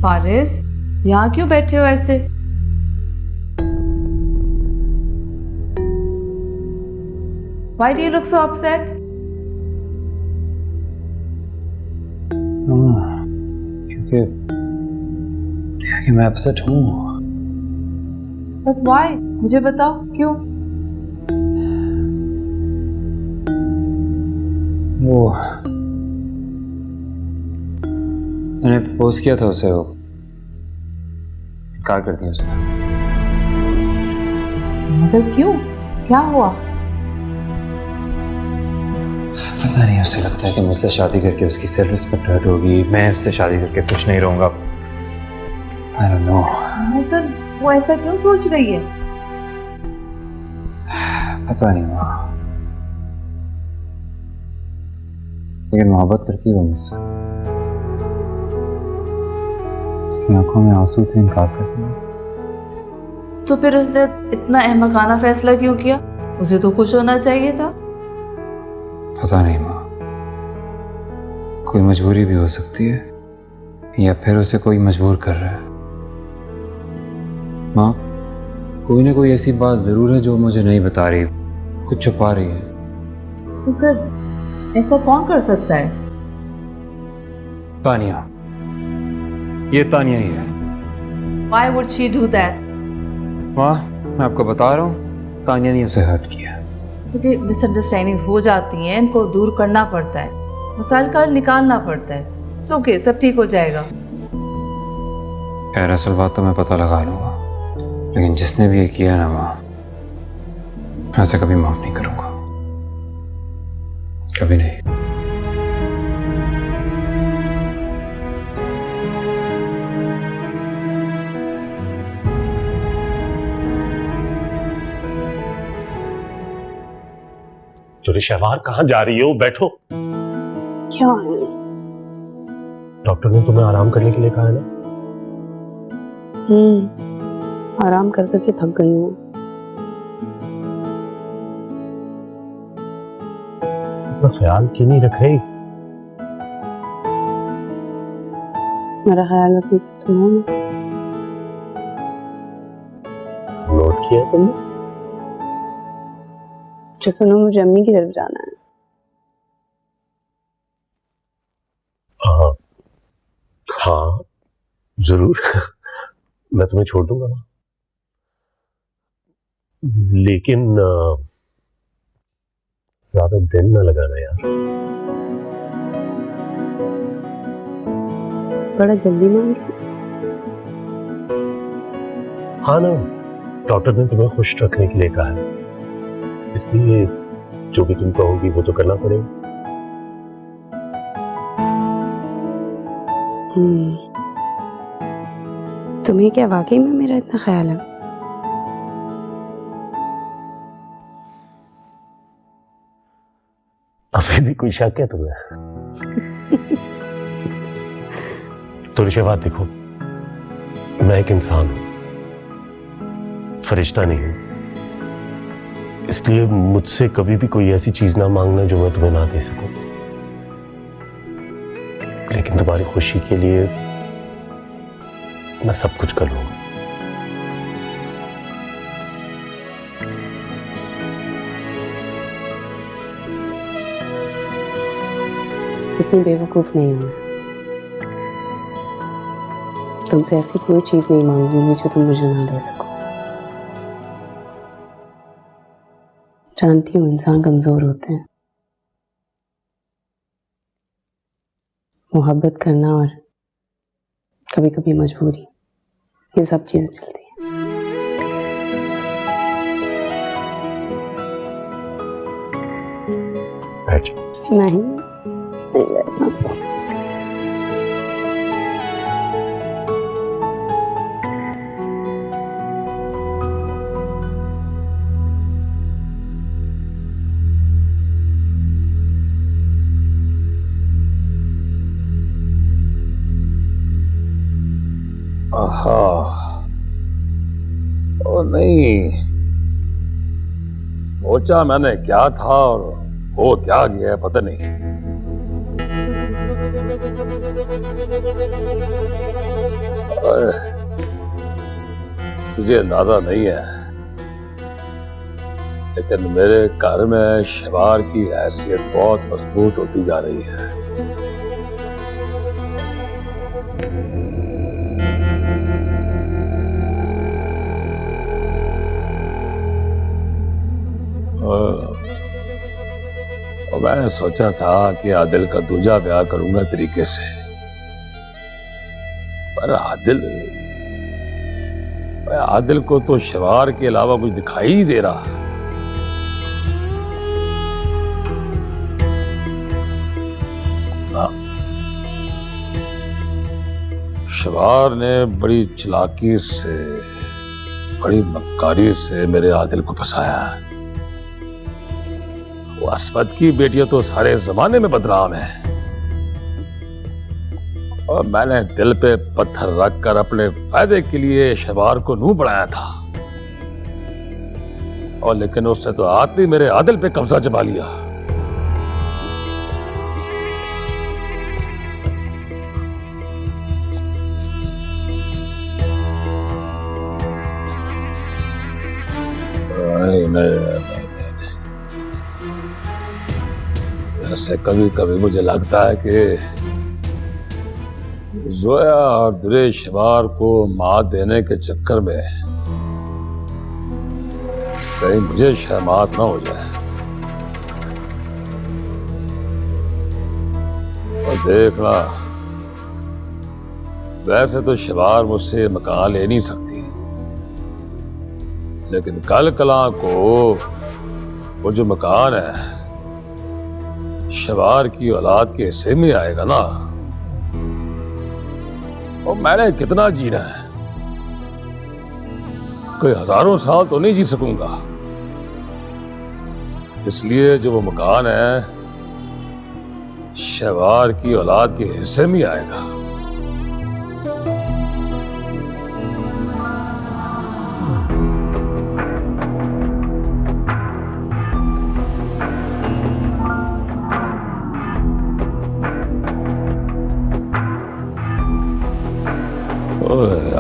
फारिस, यहाँ क्यों बैठे हो ऐसे? Why do you look so upset? क्योंकि मैं अपसेट हूँ। But why? मुझे बताओ क्यों? वो मैंने प्रपोज किया था उसे, वो इनकार कर दिया उसने। मगर क्यों? क्या हुआ? पता नहीं, उसे लगता है कि मुझसे शादी करके उसकी सेल्फ रिस्पेक्ट हर्ट होगी, मैं उससे शादी करके खुश नहीं रहूंगा। I don't know। मगर वो ऐसा क्यों सोच रही है? पता नहीं माँ, लेकिन मोहब्बत करती है वो मुझसे। उसकी आंखों में आंसू थे, इनकार कर दिया। तो फिर उसने इतना अहमकाना फैसला क्यों किया? उसे तो खुश होना चाहिए था। पता नहीं माँ, कोई मजबूरी भी हो सकती है, या फिर उसे कोई मजबूर कर रहा है। माँ, कोई ना कोई ऐसी बात जरूर है जो मुझे नहीं बता रही, कुछ छुपा रही है। मगर ऐसा कौन कर सकता है? तानिया, ये तानिया ही है। Why would she do that? माँ, मैं आपको बता रहा हूँ, तानिया ने उसे हर्ट किया। बेटे, मिसअंडरस्टैंडिंग हो जाती हैं, इनको दूर करना पड़ता है, मसाइल का हल निकालना पड़ता है। It's okay, सब ठीक हो जाएगा। खैर, असल बात तो मैं पता लगा लूंगा, लेकिन जिसने भी ये किया ना माँ, मैं उसे कभी माफ नहीं करूंगा, कभी नहीं। तो शहवार कहाँ जा रही हो? बैठो। क्या है? डॉक्टर ने तुम्हें आराम करने के लिए कहा है ना? आराम कर करके थक गई हूँ। अपना ख्याल क्यों नहीं रख रही? मेरा ख्याल रखने की तुम हो ना। नोट किया तुमने? अच्छा सुनो, मुझे अम्मी की तरफ जाना है। हाँ हाँ जरूर। मैं तुम्हें छोड़ दूंगा ना, लेकिन ज्यादा दिन न लगाना यार। बड़ा जल्दी मान गई। हाँ ना, डॉक्टर ने तुम्हें खुश रखने के लिए कहा है, इसलिए जो भी तुम कहोगी वो तो करना पड़ेगा। तुम्हें क्या वाकई में मेरा इतना ख्याल है? अभी भी कोई शक है तुम्हें? तो ऋषभा देखो, मैं एक इंसान हूं, फरिश्ता नहीं हूं, इसलिए मुझसे कभी भी कोई ऐसी चीज ना मांगना जो मैं तुम्हें ना दे सकूं। लेकिन तुम्हारी खुशी के लिए मैं सब कुछ कर लूंगा। इतनी बेवकूफ नहीं हूं। तुमसे ऐसी कोई चीज नहीं मांगूंगी जो तुम मुझे ना दे सको। जानती हूँ इंसान कमजोर होते हैं, मोहब्बत करना और कभी कभी मजबूरी, ये सब चीजें चलती हैं। नहीं बैठना। आहा, ओ नहीं, सोचा मैंने क्या था और हो क्या गया पता नहीं। और तुझे अंदाजा नहीं है, लेकिन मेरे घर में शबार की हैसियत बहुत मजबूत होती जा रही है। और मैंने सोचा था कि आदिल का दूजा ब्याह करूंगा तरीके से, पर आदिल को तो शबार के अलावा कुछ दिखाई ही दे रहा। शबार ने बड़ी चालाकी से, बड़ी मक्कारी से मेरे आदिल को फंसाया। वो असमत की बेटियां तो सारे जमाने में बदनाम है, और मैंने दिल पे पत्थर रखकर अपने फायदे के लिए शबार को नूह बढ़ाया था, और लेकिन उसने तो आते ही मेरे आदिल पे कब्जा जमा लिया। नहीं, ऐसे कभी कभी मुझे लगता है कि जोया और दुरे शबार को मात देने के चक्कर में कहीं मुझे शर्मात ना हो जाए। और देखना, वैसे तो शबार मुझसे मकान ले नहीं सकती, लेकिन कल कला को वो जो मकान है शबार की औलाद के हिस्से में आएगा ना, और मैंने कितना जीना है, कोई हजारों साल तो नहीं जी सकूंगा। इसलिए जो वो मकान है शबार की औलाद के हिस्से में आएगा।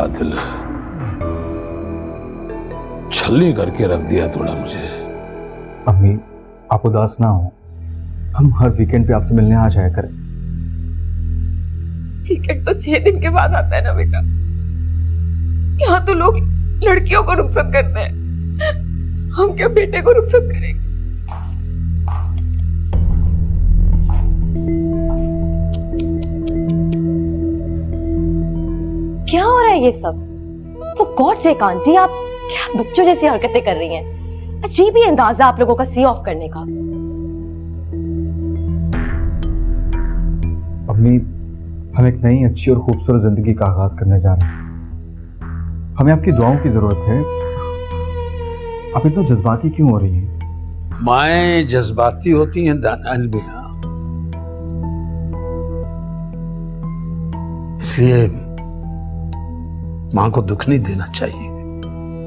आदिल, छलनी करके रख दिया थोड़ा मुझे। अम्मी, आप उदास ना हो, हम हर वीकेंड पे आपसे मिलने आ जाया करें। वीकेंड तो 6 दिन के बाद आता है ना बेटा। यहाँ तो लोग लड़कियों को रुखसत करते हैं, हम क्या बेटे को रुखसत करेंगे? क्या हो रहा है ये सब? तो गॉड से आंटी, आप क्या बच्चों जैसी हरकतें कर रही हैं? अजीब ही अंदाज है आप लोगों का सी ऑफ करने का। अम्मी, हम एक नई अच्छी और खूबसूरत जिंदगी का आगाज करने जा रहे हैं। हमें आपकी दुआओं की जरूरत है। आप इतना जज्बाती क्यों हो रही हैं? माएं जज्बाती होती हैं दानियाल मियां, इसलिए मां को दुख नहीं देना चाहिए।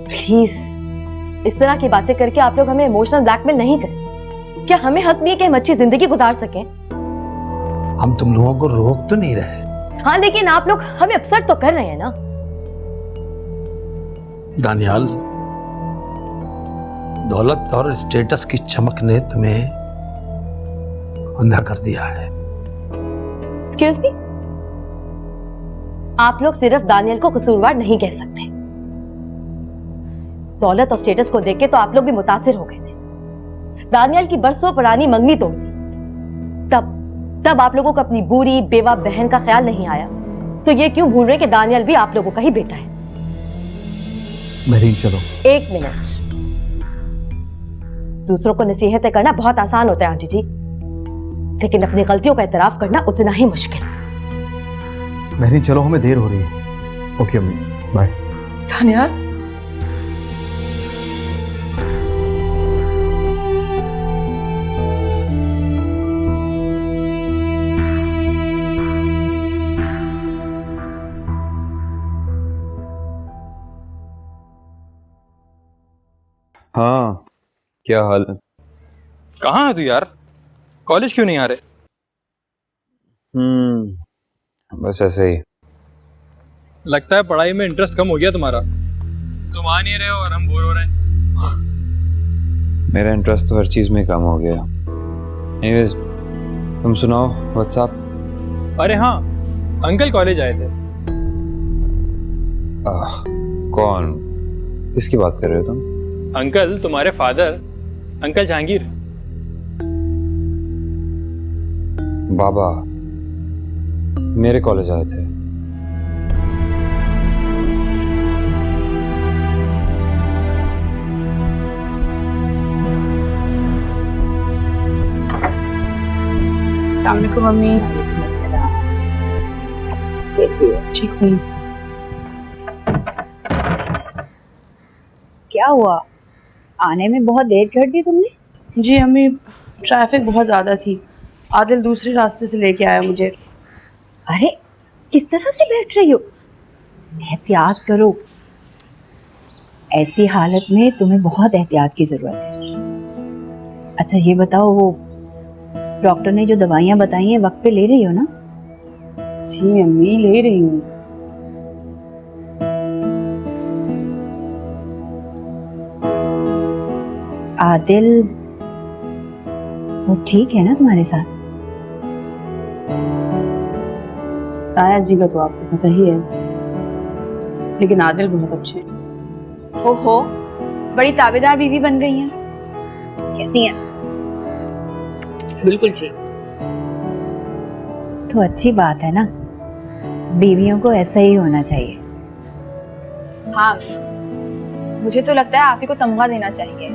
प्लीज, इस तरह की बातें करके आप लोग हमें इमोशनल ब्लैकमेल नहीं करें। क्या हमें हक नहीं है कि हम अच्छी जिंदगी गुजार सकें? हम तुम लोगों को रोक तो नहीं रहे। हाँ, लेकिन आप लोग हमें अपसेट तो कर रहे हैं ना। दानियाल, दौलत और स्टेटस की चमक ने तुम्हें अंधा कर दिया है। एक्सक्यूज मी, आप लोग सिर्फ दानियल को कसूरवार नहीं कह सकते। दौलत और स्टेटस को देख के तो आप लोग भी मुतासिर हो गए थे। दानियल की बरसों पुरानी मंगनी तोड़ दी, तब आप लोगों को अपनी बूढ़ी बेवा बहन का ख्याल नहीं आया। तो ये क्यों भूल रहे कि दानियल भी आप लोगों का ही बेटा है? महरीन, चलो। 1 मिनट। दूसरों को नसीहतें करना बहुत आसान होता है आंटी जी, लेकिन अपनी गलतियों का एतराफ करना उतना ही मुश्किल। महरीन, चलो, हमें देर हो रही है। ओके अम्मी, बाय। दानियाल, हाँ, क्या हाल है? कहाँ है तू यार? कॉलेज क्यों नहीं आ रहे? बस ऐसे ही। लगता है पढ़ाई में इंटरेस्ट कम हो गया तुम्हारा। तुम आ नहीं रहे हो और हम बोर हो रहे हैं। मेरा इंटरेस्ट तो हर चीज़ में कम हो गया। एनीवेज, तुम सुनाओ व्हाट्सएप। अरे हाँ, अंकल कॉलेज आए थे। कौन? किसकी बात कर रहे हो तुम? अंकल तुम्हारे फादर, अंकल जहांगीर। बाबा मेरे कॉलेज आए थे। अस्सलामुअलैकुम मम्मी। कैसी हो? ठीक हूँ। क्या हुआ? आने में बहुत देर कर दी तुमने। जी अम्मी, ट्रैफिक बहुत ज़्यादा थी। आदिल दूसरे रास्ते से लेके आया मुझे। अरे किस तरह से बैठ रही हो? एहतियात करो, ऐसी हालत में तुम्हें बहुत एहतियात की ज़रूरत है। अच्छा ये बताओ, वो डॉक्टर ने जो दवाइयाँ बताई हैं वक्त पे ले रही हो ना? जी अम्मी, ले रही हूँ। आदिल वो ठीक है ना तुम्हारे साथ? ताया जी का तो आपको पता ही है, लेकिन आदिल बहुत अच्छे हैं। ओहो, बड़ी ताबेदार बीवी बन गई हैं। कैसी हैं? बिल्कुल ठीक। तो अच्छी बात है ना, बीवियों को ऐसा ही होना चाहिए। हाँ, मुझे तो लगता है आप ही को तमगा देना चाहिए।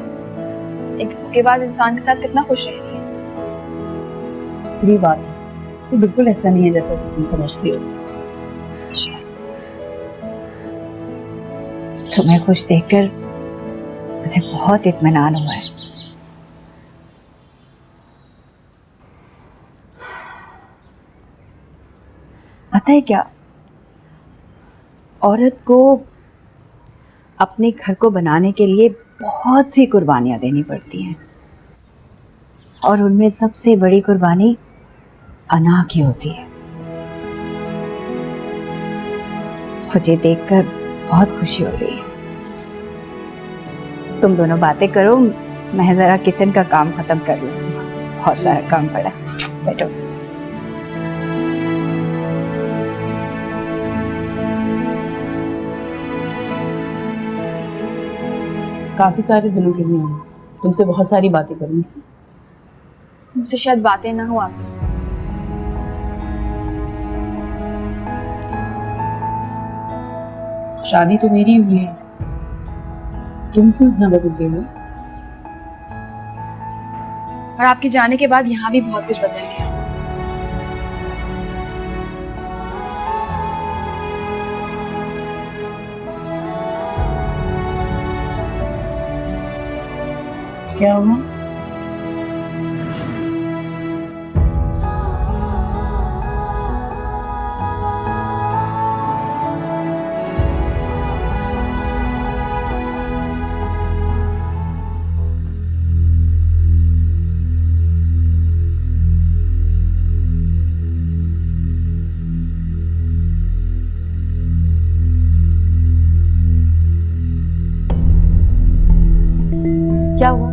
एक धोखेबाज इंसान के साथ कितना खुश रह रही है। बुरी बात है, तो बिल्कुल ऐसा नहीं है जैसा तुम समझती हो। तुम्हें खुश देखकर मुझे बहुत इत्मीनान हुआ है। पता है क्या, औरत को अपने घर को बनाने के लिए बहुत सी कुर्बानियां देनी पड़ती हैं, और उनमें सबसे बड़ी कुर्बानी अना की होती है। मुझे देखकर बहुत खुशी हो रही है। तुम दोनों बातें करो, मैं जरा किचन का काम खत्म कर लूँ, बहुत सारा काम पड़ा। बैठो। काफी सारे दिनों के लिए हूँ, तुमसे बहुत सारी बातें करूंगी। मुझसे शायद बातें ना हो आप। शादी तो मेरी हुई है, तुम क्यों इतना बदल गए हो? और आपके जाने के बाद यहाँ भी बहुत कुछ बदल गया। क्या हुआ? क्या हुआ?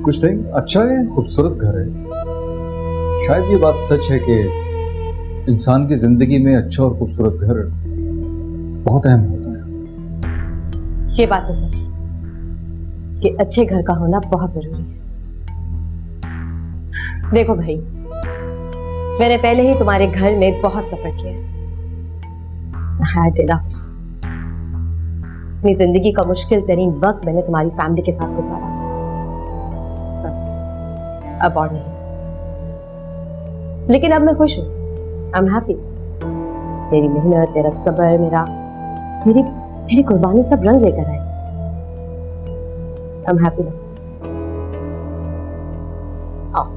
कुछ नहीं, अच्छा है, खूबसूरत घर है। शायद ये बात सच है कि इंसान की जिंदगी में अच्छा और खूबसूरत घर बहुत अहम होता है। ये बात तो सच है कि अच्छे घर का होना बहुत जरूरी है। देखो भाई, मैंने पहले ही तुम्हारे घर में बहुत सफर किया। I had enough। अपनी जिंदगी का मुश्किल तरीन वक्त मैंने तुम्हारी फैमिली के साथ गुजारा, बस अब और नहीं। लेकिन अब मैं खुश हूं, आई एम हैप्पी। मेरी मेहनत, मेरा सब्र, मेरी कुर्बानी सब रंग लेकर आए। I am happy. आओ,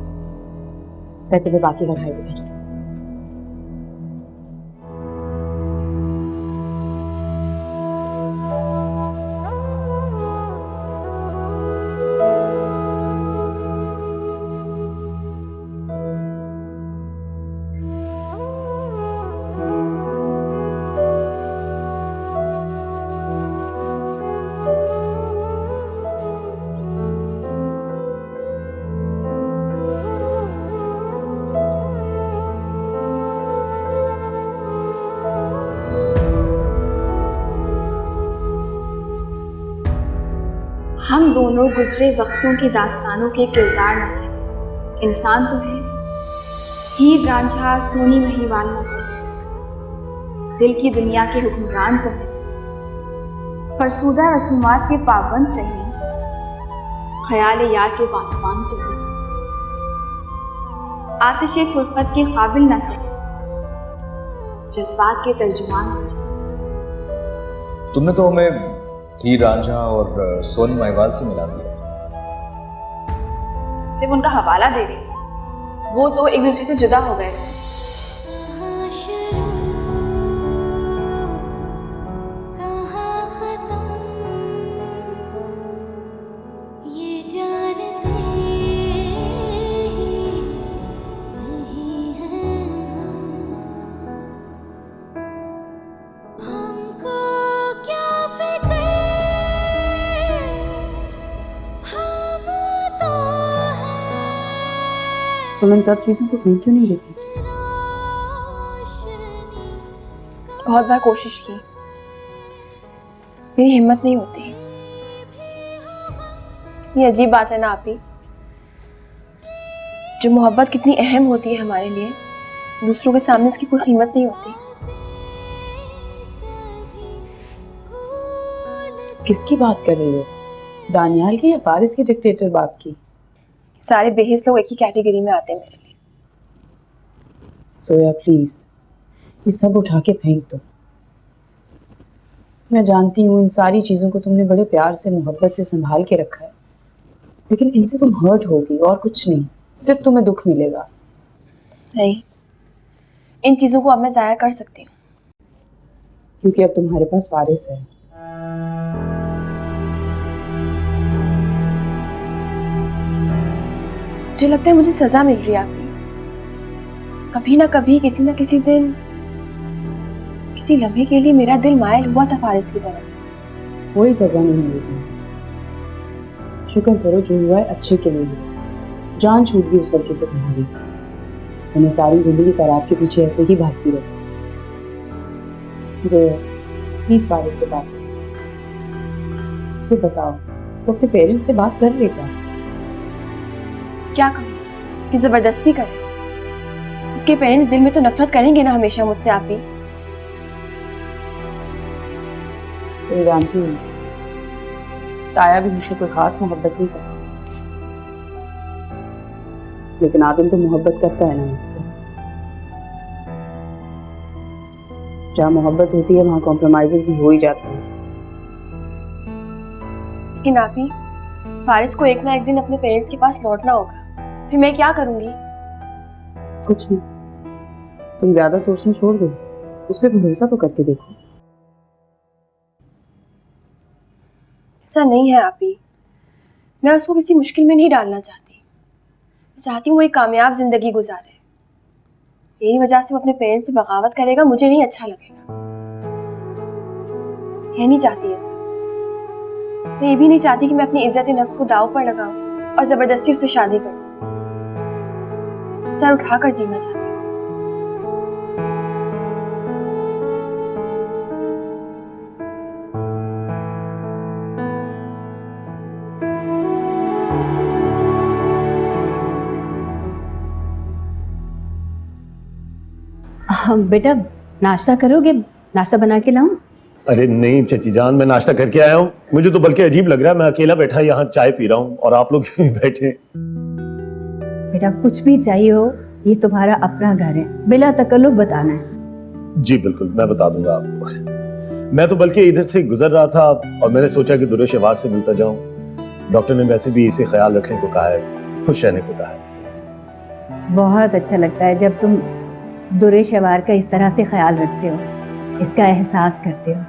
मैं तुम्हें बाकी का घर दिखाऊं। दोनों गुजरे वक्तों की दास्तानों के किरदार न सके। इंसान तो है, हीर रांझा सोनी महिवाल न सके। दिल की दुनिया के हुक्मरान तो है, फरसूदा रसूमात के पाबंद सही। ख्याल यार के पासवान तो है, आतिशे फुरकत के काबिल न सके। जज्बात के तर्जुमान तो है। तुमने तो हमें हीर रांझा और सोनी महिवाल से मिला दिया। सिर्फ उनका हवाला दे रही, वो तो एक दूसरे से जुदा हो गए। तुम इन सब चीजों को कहीं क्यों नहीं देती? बहुत बार कोशिश की, मेरी हिम्मत नहीं होती। ये अजीब बात है ना आपी, जो मोहब्बत कितनी अहम होती है हमारे लिए, दूसरों के सामने इसकी कोई कीमत नहीं होती। किसकी बात कर रही हो? दानियाल की या फारिस के डिक्टेटर बाप की? सारे बेहिस लोग एक ही कैटेगरी में आते हैं मेरे लिए। सोया प्लीज, ये सब उठा के फेंक दो। मैं जानती हूँ इन सारी चीजों को तुमने बड़े प्यार से मोहब्बत से संभाल के रखा है, लेकिन इनसे तुम हर्ट होगी और कुछ नहीं, सिर्फ तुम्हें दुख मिलेगा। नहीं, इन चीजों को अब मैं जाया कर सकती हूँ, क्योंकि अब तुम्हारे पास फारिस है। मुझे लगता है मुझे सजा मिल रही है आपकी। कभी ना कभी, किसी ना किसी दिन, किसी लम्हे के लिए मेरा दिल मायल हुआ था फारिस की तरफ। कोई सजा नहीं मिली तुम्हें। शुक्र करो जो हुआ है अच्छे के लिए। जान छूट गई उस लड़के से तुम्हारी। मैंने सारी जिंदगी शराब के पीछे ऐसे ही भागती रही। मुझे प्लीज फारिस से बात करो, उसे बताओ वो अपने पेरेंट्स से बात कर लेगा। क्या कहूँ कि जबरदस्ती करे? उसके पेरेंट्स दिल में तो नफरत करेंगे ना हमेशा मुझसे आपी। तुम जानती हो ताया भी मुझसे कोई खास मोहब्बत नहीं करती, लेकिन आदम तो मोहब्बत करता है ना मुझसे। जहाँ मोहब्बत होती है वहाँ कॉम्प्रोमाइजेस भी हो ही जाते हैं। लेकिन आपी, फारिस को एक ना एक दिन अपने पेरेंट्स के पास लौटना होगा, फिर मैं क्या करूंगी? कुछ नहीं, तुम ज्यादा सोचना छोड़ दो, उस पर भरोसा तो करके देखो। ऐसा नहीं है आपी, मैं उसको किसी मुश्किल में नहीं डालना चाहती। मैं चाहती हूँ वो एक कामयाब जिंदगी गुजारे। मेरी वजह से वो अपने पेरेंट्स से बगावत करेगा, मुझे नहीं अच्छा लगेगा। मैं नहीं चाहती ऐसा। मैं ये भी नहीं चाहती कि मैं अपनी इज्जत नफ्स को दांव पर लगाऊं और जबरदस्ती उससे शादी करूं। सर उठाकर जीना चाहती हूँ। बेटा नाश्ता करोगे? नाश्ता बना के लाऊं? अरे नहीं चची जान, मैं नाश्ता करके आया हूँ। मुझे तो बल्कि अजीब लग रहा है, मैं अकेला बैठा यहाँ चाय पी रहा हूँ और आप लोग भी बैठे। बेटा कुछ भी चाहिए हो, ये तुम्हारा अपना घर है, बिला तकल्लुफ बताना है। जी बिल्कुल, मैं बता दूंगा आपको। मैं तो बल्कि इधर से गुजर रहा था और मैंने सोचा कि दुरुश शवार से मिलता जाऊं। डॉक्टर ने वैसे भी इसे ख्याल रखने को कहा है, खुश रहने को कहा है। बहुत अच्छा लगता है जब तुम दुरे शवार का इस तरह से ख्याल रखते हो, इसका एहसास करते हो।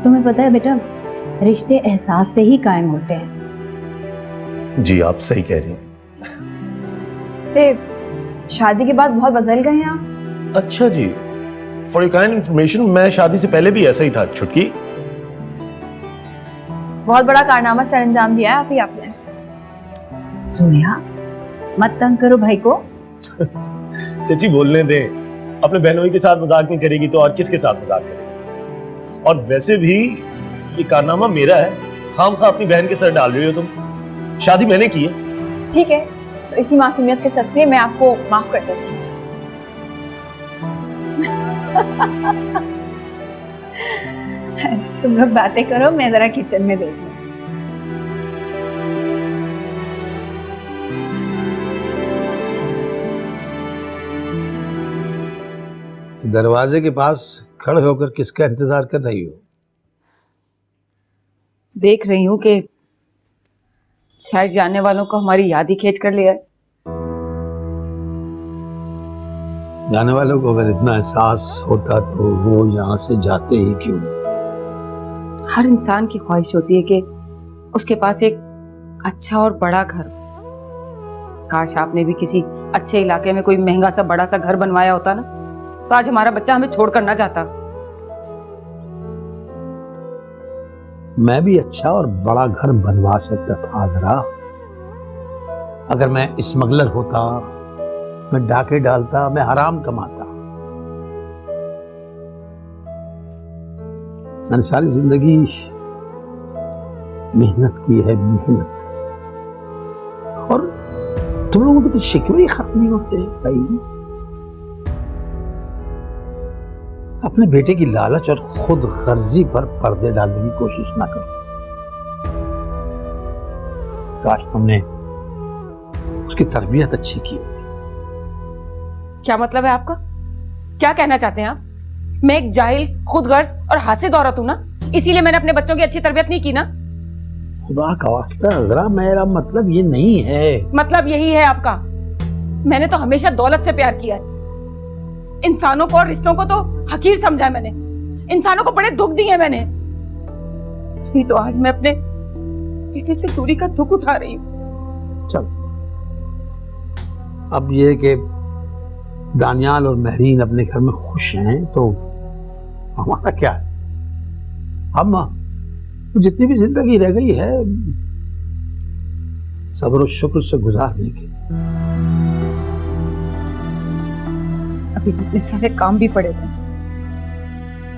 तुम्हें पता है बेटा, रिश्ते एहसास से ही कायम होते हैं। जी आप सही कह रही हैं। शादी के बाद बहुत बदल गए हैं आप। अच्छा जी, फॉर योर काइंड इन्फॉर्मेशन, मैं शादी से पहले भी ऐसा ही था छुटकी। बहुत बड़ा कारनामा सर अंजाम दिया है आप ही आपने। सोया मत तंग करो भाई को। चची बोलने दें, अपने बहनोई के साथ मजाक नहीं करेगी तो और किसके साथ मजाक करेगी? और वैसे भी ये कारनामा मेरा है, खामखा अपनी बहन के सर डाल रही हो तुम। शादी मैंने की है। ठीक है, तो इसी मासूमियत के सदके मैं आपको माफ कर देती हूँ। तुम लोग बातें करो, मैं जरा किचन में देख लूं। दरवाजे के पास खड़े होकर किसका इंतजार कर रही हो? देख रही हूँ कि शायद जानने वालों को हमारी याद ही खींच कर लिया है। जाने वालों को अगर इतना एहसास होता तो वो यहाँ से जाते ही क्यों? हर इंसान की ख्वाहिश होती है कि उसके पास एक अच्छा और बड़ा घर। काश आपने भी किसी अच्छे इलाके में कोई महंगा सा बड़ा सा घर बनवाया होता ना, तो आज हमारा बच्चा हमें छोड़कर ना जाता। मैं भी अच्छा और बड़ा घर बनवा सकता था आजरा। अगर मैं स्मगलर होता, मैं डाके डालता, मैं हराम कमाता। मैंने सारी जिंदगी मेहनत की है, मेहनत। और तुम लोगों के तो शिकवे ही खत्म नहीं होते भाई। अपने बेटे की लालच और खुद गर्जी पर पर्दे डालने की कोशिश ना करो। काश तुमने उसकी तरबियत अच्छी की होती। क्या मतलब है आपका? क्या कहना चाहते हैं आप? मैं एक जाहिल, खुदगर्ज और हासिद औरत हूं ना, इसीलिए मैंने अपने बच्चों की अच्छी तरबियत नहीं की ना। खुदा का वास्ता अज़रा, मेरा मतलब ये नहीं है। मतलब यही है आपका। मैंने तो हमेशा दौलत से प्यार किया है। इंसानों को और रिश्तों को तो हकीर समझा है मैंने। इंसानों को बड़े दुख दिए मैंने। तभी तो आज मैं अपने बेटे से दूरी का दुख उठा रही हूँ। चल, अब ये कि दानियाल और महरीन अपने घर में खुश हैं तो हमारा क्या है? हम जितनी भी जिंदगी रह गई है सब्र और शुक्र से गुजार देंगे। अभी जितने सारे काम भी पड़े हुए,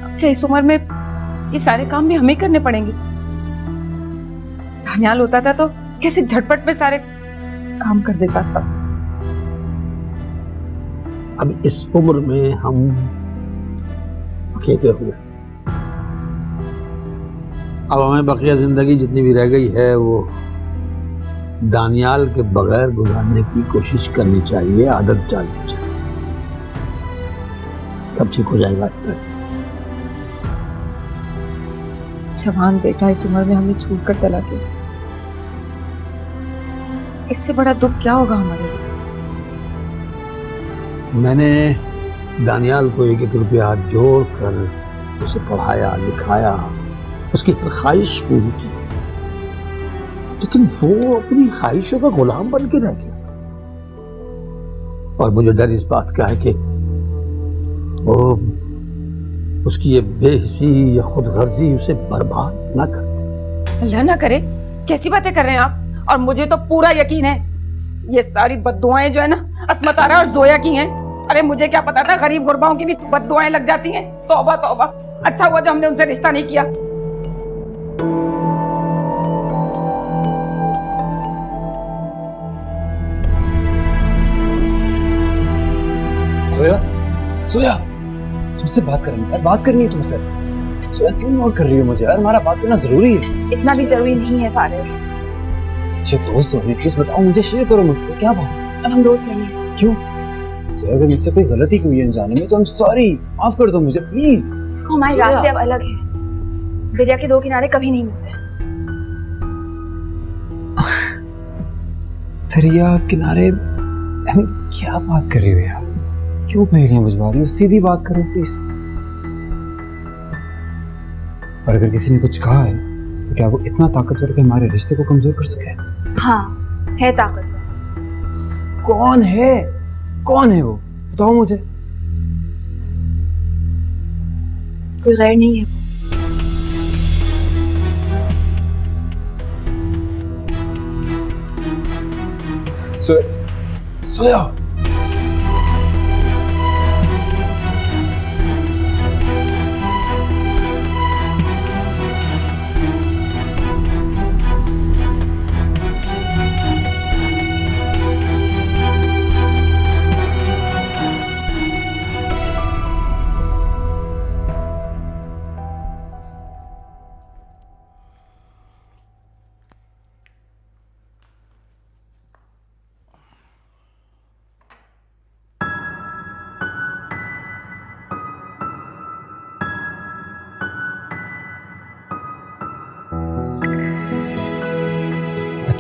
अब क्या इस उम्र में ये सारे काम भी हमें करने पड़ेंगे? दानियाल होता था तो कैसे झटपट में सारे काम कर देता था। अब इस उम्र में हम अकेले हुए। अब हमें बकिया जिंदगी जितनी भी रह गई है वो दानियाल के बगैर गुजारने की कोशिश करनी चाहिए, आदत डालनी चाहिए। तब ठीक हो जाएगा आहिस्ता आहिस्ता। जवान बेटा इस उम्र में हमें छोड़कर चला गया। इससे बड़ा दुख क्या होगा हमारे लिए? मैंने दानियाल को 1-1 रुपया जोड़ कर उसे पढ़ाया, लिखाया, उसकी हर ख्वाहिश पूरी की, लेकिन वो अपनी ख्वाहिशों का गुलाम बन के रह गया। और मुझे डर इस बात का है कि वो उसकी ये बेहिसी या खुदगर्जी उसे बर्बाद ना करती। अल्लाह ना करे, कैसी बातें कर रहे हैं आप? और मुझे तो पूरा यकीन है ये सारी बद्दुआएं जो है ना अस्मत आरा और जोया की हैं। अरे मुझे क्या पता था गरीब गुरबाओं की भी बद्दुआएं लग जाती हैं। तौबा तौबा, अच्छा हुआ जो हमने उनसे रिश्ता नहीं किया। सोया, सोया, तुमसे बात करनी है, बात करनी है तुमसे। सोया क्यों इग्नोर कर रही हो मुझे यार? हमारा बात करना जरूरी है। इतना भी जरूरी नहीं है फारिस। अच्छे दोस्त हो, प्लीज बताओ मुझे, शेयर करो मुझसे, क्या बात? अब हम दोस्त नहीं हैं। क्यों? तो अगर मुझसे कोई गलती हुई है अनजाने में तो आई एम सॉरी, माफ कर दो मुझे प्लीज। हमारे रास्ते अब अलग हैं। दरिया के दो किनारे कभी नहीं मिलते। दरिया किनारे क्या बात कर रही हो यार? क्यों पहेलियां बुझवा रही हो? सीधी बात करो प्लीज। और अगर किसी ने कुछ कहा है तो क्या वो इतना ताकतवर कि हमारे रिश्ते को कमजोर कर सके? हाँ, है ताकतवर। कौन है? कौन है वो? बताओ मुझे। कोई गैर नहीं है वो। सोया,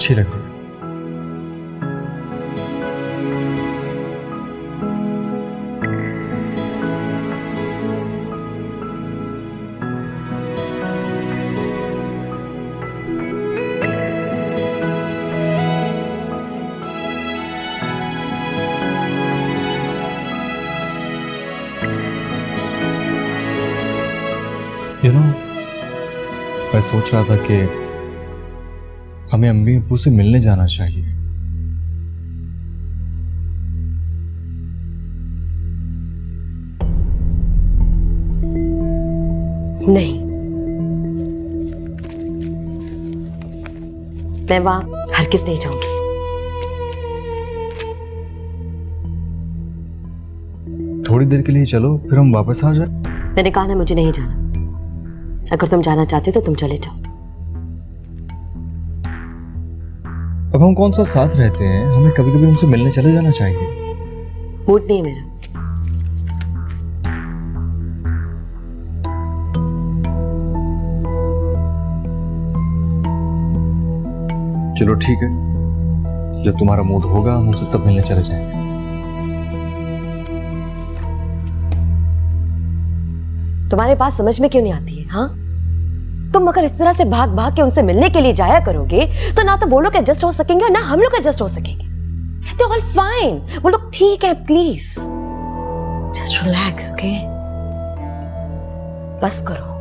अच्छी लगती है। मैं सोच रहा था कि हमें अम्मी अब्बू से मिलने जाना चाहिए। नहीं, मैं वहां हरगिज़ नहीं जाऊंगी। थोड़ी देर के लिए चलो, फिर हम वापस आ जाए। मैंने कहा ना मुझे नहीं जाना। अगर तुम जाना चाहते हो तो तुम चले जाओ। अब हम कौन सा साथ रहते हैं, हमें कभी कभी उनसे मिलने चले जाना चाहिए। मूड नहीं है मेरा। चलो ठीक है, जब तुम्हारा मूड होगा हम उनसे तब मिलने चले जाएंगे। तुम्हारे बात समझ में क्यों नहीं आती है? हाँ, तुम अगर इस तरह से भाग भाग के उनसे मिलने के लिए जाया करोगे तो ना तो वो लोग एडजस्ट हो सकेंगे और ना हम लोग एडजस्ट हो सकेंगे। दे ऑल फाइन, वो लोग ठीक है। Please just relax, okay? बस करो।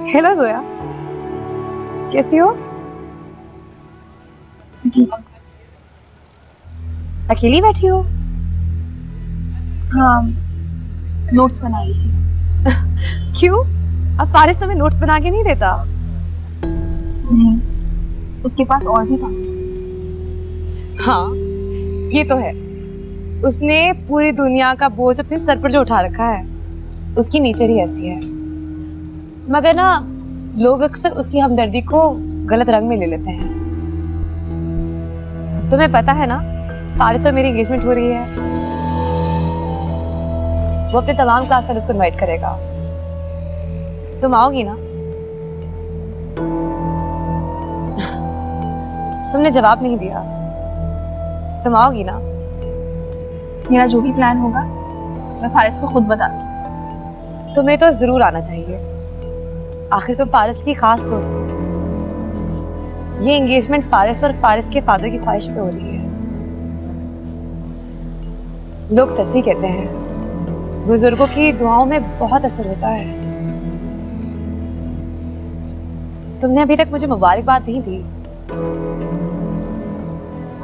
हेलो जोया, कैसी हो? जी अकेली बैठी हो? हाँ, नोट्स बना रही थी। क्यों? अब फारिस तुम्हें नोट्स बना के नहीं देता? नहीं, उसके पास और भी काम है। हाँ, ये तो है। उसने पूरी दुनिया का बोझ अपने सर पर जो उठा रखा है, उसकी नेचर ही ऐसी है। मगर ना, लोग अक्सर उसकी हमदर्दी को गलत रंग में ले लेते हैं। तुम्हें पता है ना, फारिस और मेरी एंगेजमेंट हो रही है। वो अपने तमाम क्लास फ्रेंड्स को इनवाइट करेगा। तुम आओगी ना? तुमने जवाब नहीं दिया। तुम आओगी ना? मेरा जो भी प्लान होगा मैं फारिस को खुद बता दूंगी। तुम्हें तो जरूर आना चाहिए। आखिर तुम फारिस की खास दोस्त हो। ये एंगेजमेंट फारिस और फारिस के फादर की ख्वाहिश पे हो रही है। लोग सच्ची कहते हैं, बुजुर्गों की दुआओं में बहुत असर होता है। तुमने अभी तक मुझे मुबारकबाद नहीं दी।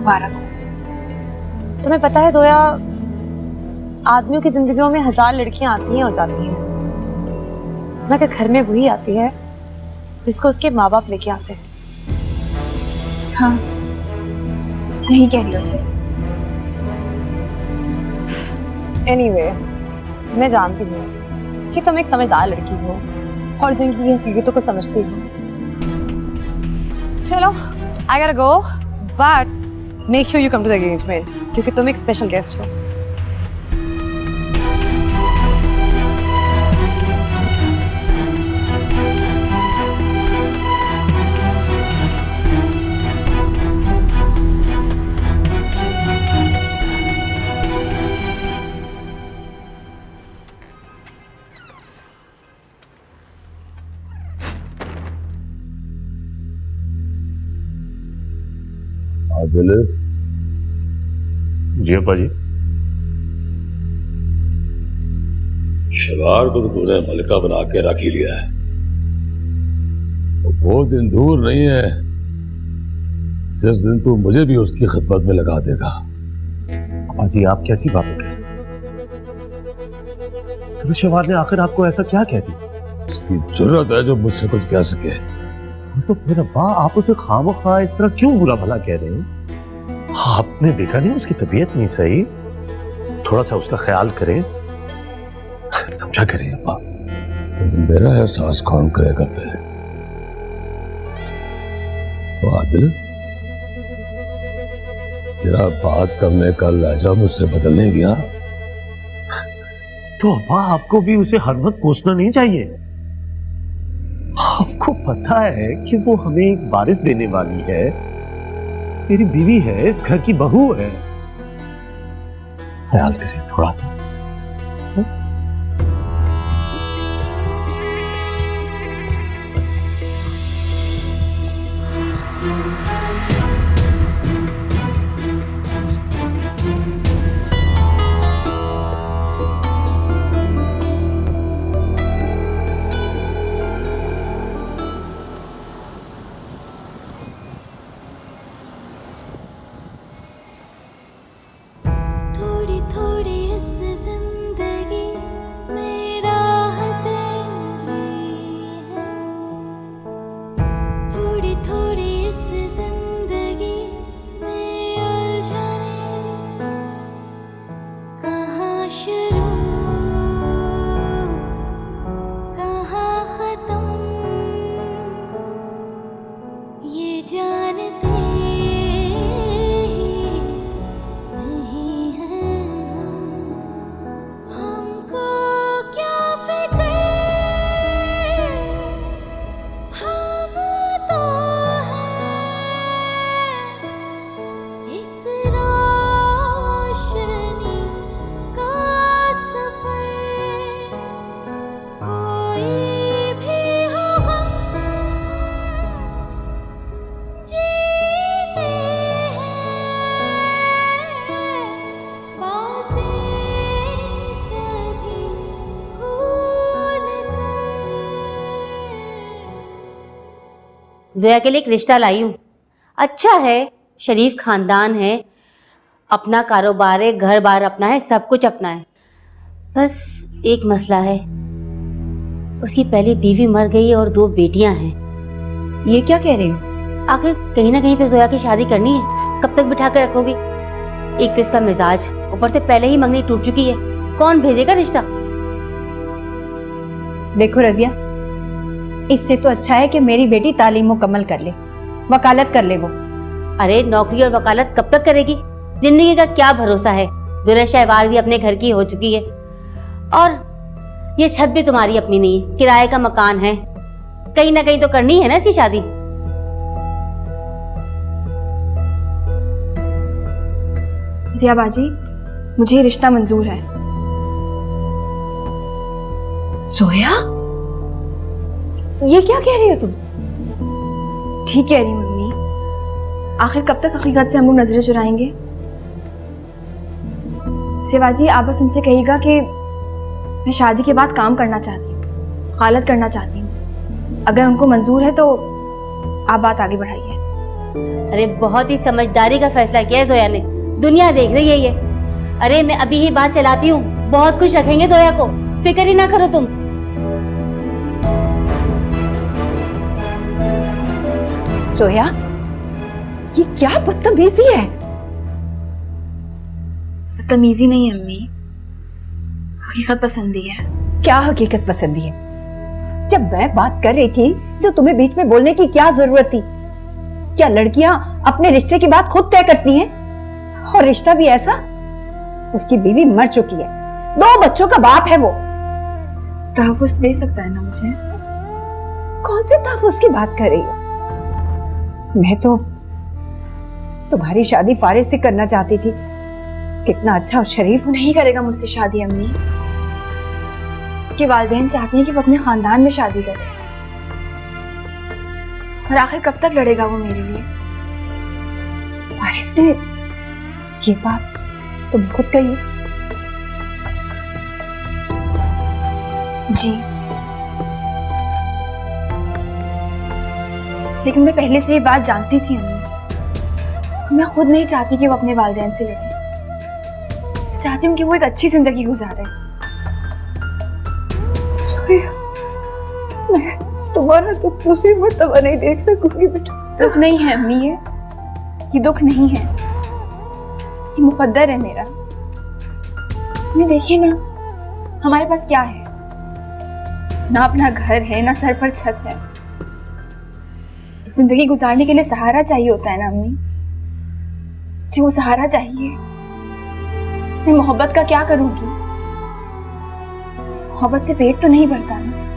मुबारक। तुम्हें पता है दोया, आदमियों की जिंदगियों में 1000 लड़कियां आती हैं और जाती हैं, मगर घर में वही आती है जिसको उसके माँ बाप लेके आते हैं। हाँ, सही कह रही हो तुम। एनीवे, मैं जानती हूँ कि तुम एक समझदार लड़की हो और जिंदगी की हकीकतों को समझती हो। चलो, I gotta go, but make sure you come to the engagement, क्योंकि तुम एक स्पेशल गेस्ट हो। जी अप्पा जी। शबार को तो तूने मलिका बना के रख ही लिया है। वो बहुत दिन दूर नहीं है जिस दिन तू मुझे भी उसकी खिदमत में लगा देगा। पापा जी आप कैसी बातें कर रहे हैं? तो शेवार ने आखिर आपको ऐसा क्या कह दिया? उसकी जरूरत है जो मुझसे कुछ कह सके। तो फिर अब्बा आप उसे खामखा इस तरह क्यों बुरा भला कह रहे हैं? आपने देखा नहीं उसकी तबीयत नहीं सही, थोड़ा सा उसका ख्याल करें, समझा करें अब्बा। मेरा एहसास कौन करेगा फिर? तो आदिल, तेरा बात करने का लहजा मुझसे बदलने गया। तो अब्बा आपको भी उसे हर वक्त कोसना नहीं चाहिए। आपको पता है कि वो हमें एक वारिस देने वाली है, मेरी बीवी है, इस घर की बहू है। ख्याल करें थोड़ा सा। थोड़ी थोड़ी इस जिंदगी में राहतें हैं, थोड़ी थोड़ी इस जिंदगी में उलझने, कहाँ शुरू कहाँ खत्म ये जानते ज़ोया के लिए एक रिश्ता लाई हूँ। अच्छा है, शरीफ खानदान है, अपना कारोबार है, घर बार अपना है, सब कुछ अपना है। बस एक मसला है, उसकी पहली बीवी मर गई और 2 बेटियां हैं। ये क्या कह रही हो? आखिर कहीं ना कहीं तो ज़ोया की शादी करनी है, कब तक बिठा कर रखोगी? एक तो इसका मिजाज, ऊपर से पहले ही मंगनी टूट चुकी है, कौन भेजेगा रिश्ता? देखो रजिया, इससे तो अच्छा है कि मेरी बेटी तालीम मुकम्मल कर ले, वकालत कर ले वो। अरे नौकरी और वकालत कब तक करेगी? जिंदगी का क्या भरोसा है? दुर्रा शहवार भी अपने घर की हो चुकी है और ये छत भी तुम्हारी अपनी नहीं है, किराए का मकान है। कहीं ना कहीं तो करनी है ना इसकी शादी। जिया बाजी, मुझे ये रिश्ता मंजूर है। सोया, ये क्या कह रही हो तुम? ठीक कह रही मम्मी, आखिर कब तक हकीकत से हम लोग नजरें चुराएंगे? शिवाजी, आप बस उनसे कहिएगा कि मैं शादी के बाद काम करना चाहती हूँ, खालत करना चाहती हूँ। अगर उनको मंजूर है तो आप बात आगे बढ़ाइए। अरे बहुत ही समझदारी का फैसला किया है ज़ोया ने, दुनिया देख रही है ये। अरे मैं अभी ही बात चलाती हूँ, बहुत खुश रखेंगे ज़ोया को, फिक्र ही ना करो तुम। सोया, ये क्या बदतमीजी है? बदतमीजी नहीं है अम्मी, हकीकत पसंदी है। क्या हकीकत पसंदी है? जब मैं बात कर रही थी तो तुम्हें बीच में बोलने की क्या जरूरत थी? क्या लड़कियां अपने रिश्ते की बात खुद तय करती हैं? और रिश्ता भी ऐसा, उसकी बीवी मर चुकी है, 2 बच्चों का बाप है वो। तहफ़्फ़ुज़ दे सकता है ना मुझे? कौन से तहफ़्फ़ुज़ की बात कर रही हो? मैं तो तुम्हारी शादी फारिस से करना चाहती थी। कितना अच्छा और शरीफ। वो नहीं करेगा मुझसे शादी अम्मी। उसके वालिदैन चाहते हैं कि वो अपने खानदान में शादी करे, और आखिर कब तक लड़ेगा वो मेरे लिए? फारिस ने ये बात तुम खुद कही? जी, लेकिन मैं पहले से ये बात जानती थी अम्मी। मैं खुद नहीं चाहती कि वो अपने वालिदैन से लड़े। मैं चाहती हूँ कि वो एक अच्छी जिंदगी गुजारे। मैं तुम्हारा दुख दूसरी मर्तबा नहीं देख सकूंगी बेटा। दुख नहीं है अम्मी, ये दुख नहीं है, ये मुकद्दर है मेरा। अम्मी देखिए ना, हमारे पास क्या है? ना अपना घर है, ना सर पर छत है। जिंदगी गुजारने के लिए सहारा चाहिए होता है ना अम्मी। मुझे वो सहारा चाहिए। मैं मोहब्बत का क्या करूंगी? मोहब्बत से पेट तो नहीं भरता ना।